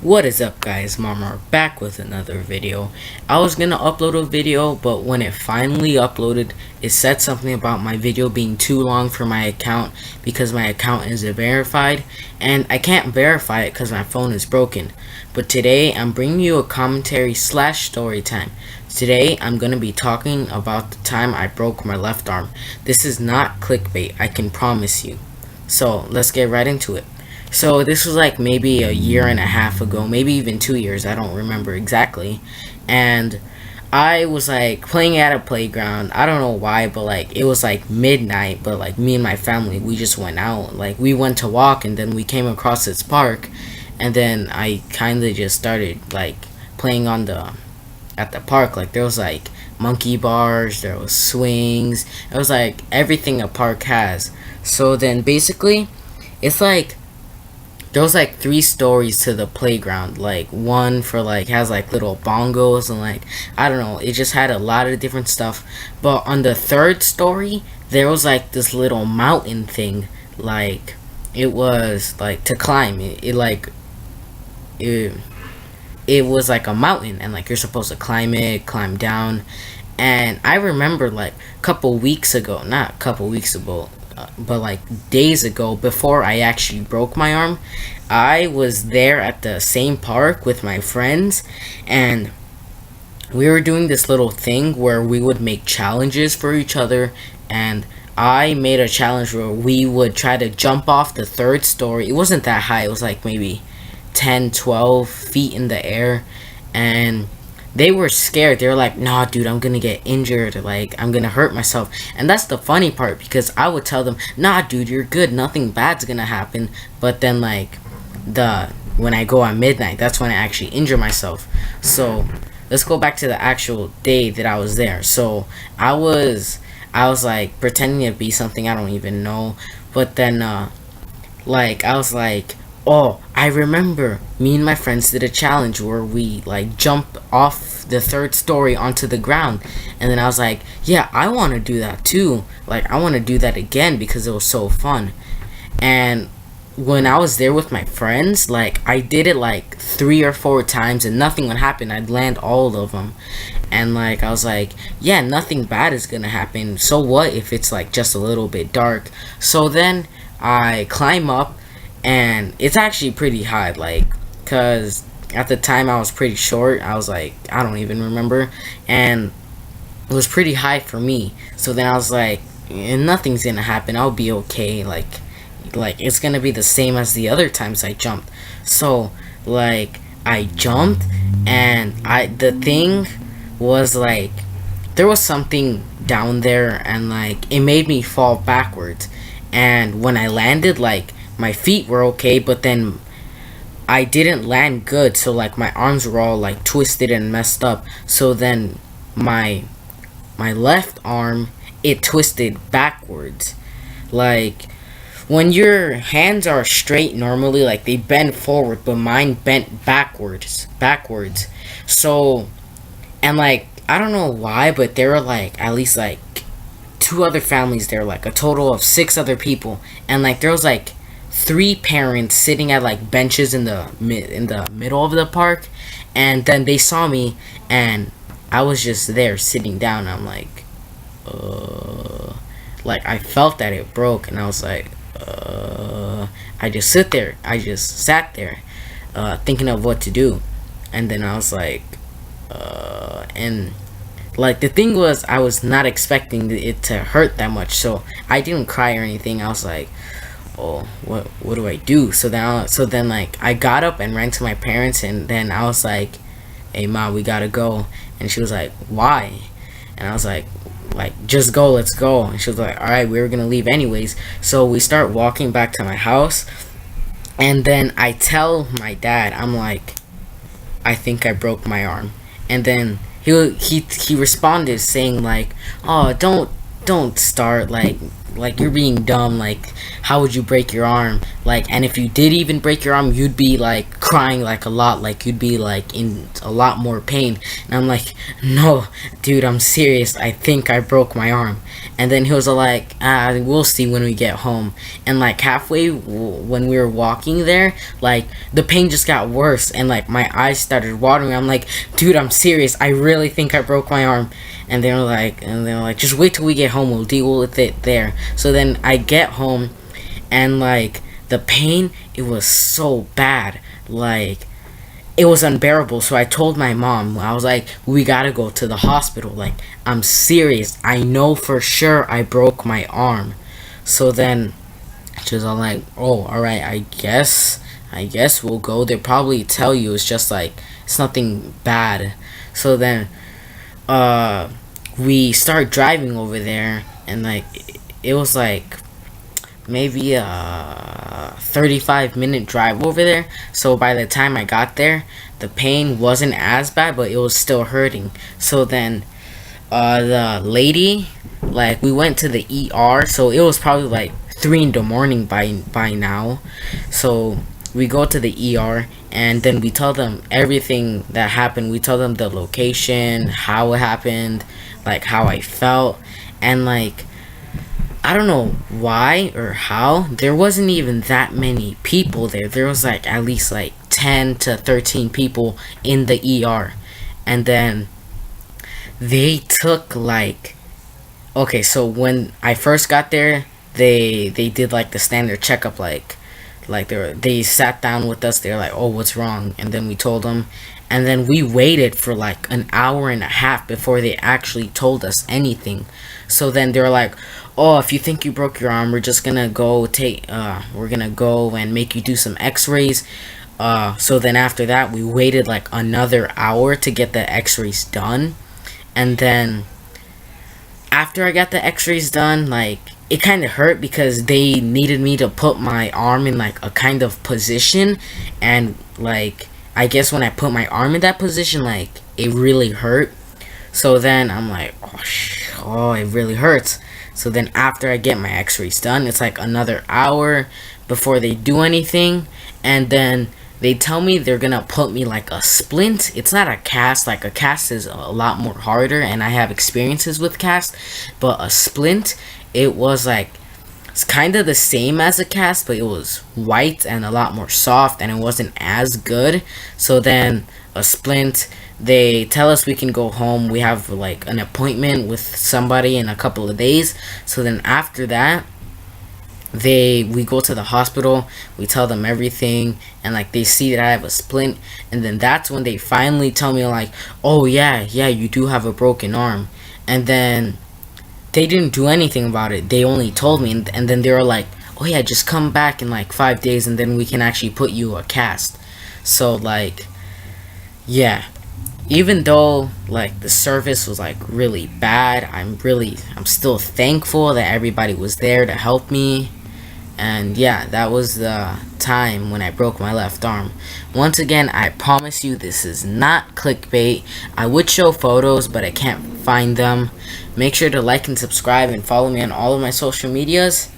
What is up, guys? Marmar back with another video. I was gonna upload a video, but when it finally uploaded, it said something about my video being too long for my account because my account isn't verified, and I can't verify it because my phone is broken. But today I'm bringing you a commentary slash story time. Today I'm gonna be talking about the time I broke my left arm. This is not clickbait, I can promise you. So let's get right into it. So this was like maybe a year and a half ago, maybe even 2 years, I don't remember exactly. And I was like playing at a playground. I don't know why, but like it was like midnight, but like me and my family, we just went out. Like we went to walk and then we came across this park, and then I kind of just started like playing at the park. Like there was like monkey bars, there was swings, it was like everything a park has. So then basically it's like there was like 3 stories to the playground. Like one for like has like little bongos and like I don't know, it just had a lot of different stuff. But on the 3rd story there was like this little mountain thing. Like it was like to climb it, it was like a mountain, and like you're supposed to climb down. And I remember like not a couple weeks ago, but like days ago, before I actually broke my arm, I was there at the same park with my friends, and we were doing this little thing where we would make challenges for each other. And I made a challenge where we would try to jump off the 3rd story. It wasn't that high, it was like maybe 10-12 feet in the air. And they were scared. They were like, nah, dude, I'm gonna get injured, like I'm gonna hurt myself. And that's the funny part, because I would tell them, nah, dude, you're good, nothing bad's gonna happen. But then like when I go at midnight, that's when I actually injure myself. So let's go back to the actual day that I was there. So I was like pretending to be something I don't even know. But then like I was like, oh, I remember me and my friends did a challenge where we like jumped off the 3rd story onto the ground. And then I was like, yeah, I want to do that too. Like I want to do that again because it was so fun. And when I was there with my friends, like I did it like 3 or 4 times and nothing would happen. I'd land all of them. And like I was like, yeah, nothing bad is gonna happen. So what if it's like just a little bit dark? So then I climb up, and it's actually pretty high, like, cause at the time I was pretty short. I was like, I don't even remember, and it was pretty high for me. So then I was like, nothing's gonna happen, I'll be okay, like it's gonna be the same as the other times I jumped. So like I jumped, and the thing was like there was something down there, and like it made me fall backwards. And when I landed, like my feet were okay, but then I didn't land good, so like my arms were all like twisted and messed up. So then my left arm, it twisted backwards. Like when your hands are straight normally, like they bend forward, but mine bent backwards. So, and like I don't know why, but there were like at least like 2 other families there, like a total of 6 other people. And like there was like 3 parents sitting at like benches in the middle of the park. And then they saw me, and I was just there sitting down. I'm like I felt that it broke, and I was like I just sat there thinking of what to do. And then I was like and like the thing was, I was not expecting it to hurt that much, so I didn't cry or anything. I was like, oh, what do I do? So then like I got up and ran to my parents, and then I was like, hey ma, we gotta go. And she was like, why? And I was like just go, let's go. And she was like, alright, we were gonna leave anyways. So we start walking back to my house, and then I tell my dad, I'm like, I think I broke my arm. And then he responded saying like, oh, don't start, like you're being dumb. Like, how would you break your arm? Like, and if you did even break your arm, you'd be like crying like a lot. Like, you'd be like in a lot more pain. And I'm like, no, dude, I'm serious. I think I broke my arm. And then he was like, we'll see when we get home. And like halfway when we were walking there, like the pain just got worse, and like my eyes started watering. I'm like, dude, I'm serious. I really think I broke my arm. And they were like, just wait till we get home. We'll deal with it there. So then I get home, and like the pain, it was so bad. Like, it was unbearable. So I told my mom, I was like, we gotta go to the hospital. Like, I'm serious. I know for sure I broke my arm. So then she was all like, oh, alright, I guess we'll go. They'll probably tell you it's just like, it's nothing bad. So then we start driving over there, and like it was like maybe a 35-minute drive over there. So by the time I got there, the pain wasn't as bad, but it was still hurting. So then the lady, like, we went to the ER. So it was probably like 3 in the morning by now. So we go to the ER, and then we tell them everything that happened. We tell them the location, how it happened, like how I felt. And like, I don't know why or how, there wasn't even that many people there. There was like at least like 10 to 13 people in the ER. And then they took like, okay, so when I first got there, they did like the standard checkup. Like they sat down with us. They're like, oh, what's wrong? And then we told them. And then we waited for like an hour and a half before they actually told us anything. So then they're like, oh, if you think you broke your arm, we're just gonna go we're gonna go and make you do some x-rays. So then after that, we waited like another hour to get the x-rays done. And then after I got the x-rays done, like, it kind of hurt because they needed me to put my arm in like a kind of position. And like, I guess when I put my arm in that position, like, it really hurt. So then I'm like, oh, it really hurts. So then after I get my x-rays done, it's like another hour before they do anything. And then they tell me they're gonna put me like a splint. It's not a cast. Like, a cast is a lot more harder, and I have experiences with cast. But a splint, it was like, it's kind of the same as a cast, but it was white and a lot more soft, and it wasn't as good. So then a splint, they tell us we can go home. We have like an appointment with somebody in a couple of days. So then after that, we go to the hospital. We tell them everything, and like, they see that I have a splint. And then that's when they finally tell me like, oh yeah, you do have a broken arm. And then they didn't do anything about it. They only told me, and then they were like, oh yeah, just come back in like 5 days, and then we can actually put you a cast. So like, yeah, even though like the service was like really bad, I'm still thankful that everybody was there to help me. And yeah, that was the time when I broke my left arm. Once again, I promise you, this is not clickbait. I would show photos, but I can't find them. Make sure to like and subscribe and follow me on all of my social medias.